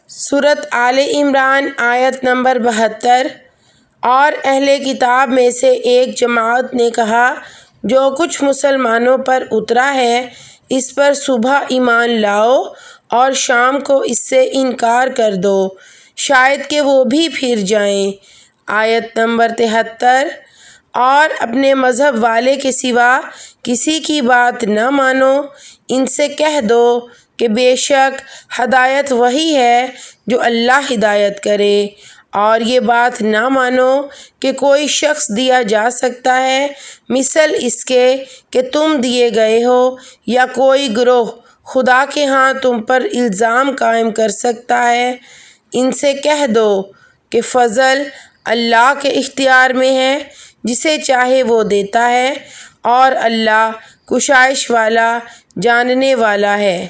سورۃ آل عمران آیت نمبر 72۔ اور اہل کتاب میں سے ایک جماعت نے کہا، جو کچھ مسلمانوں پر اترا ہے اس پر صبح ایمان لاؤ اور شام کو اس سے انکار کر دو، شاید کہ وہ بھی پھر جائیں۔ آیت نمبر 73۔ اور اپنے مذہب والے کے سوا کسی کی بات نہ مانو، ان سے کہہ دو کہ بے شک ہدایت وہی ہے جو اللہ ہدایت کرے، اور یہ بات نہ مانو کہ کوئی شخص دیا جا سکتا ہے مثل اس کے کہ تم دیے گئے ہو، یا کوئی گروہ خدا کے ہاں تم پر الزام قائم کر سکتا ہے۔ ان سے کہہ دو کہ فضل اللہ کے اختیار میں ہے، جسے چاہے وہ دیتا ہے، اور اللہ کشائش والا، جاننے والا ہے۔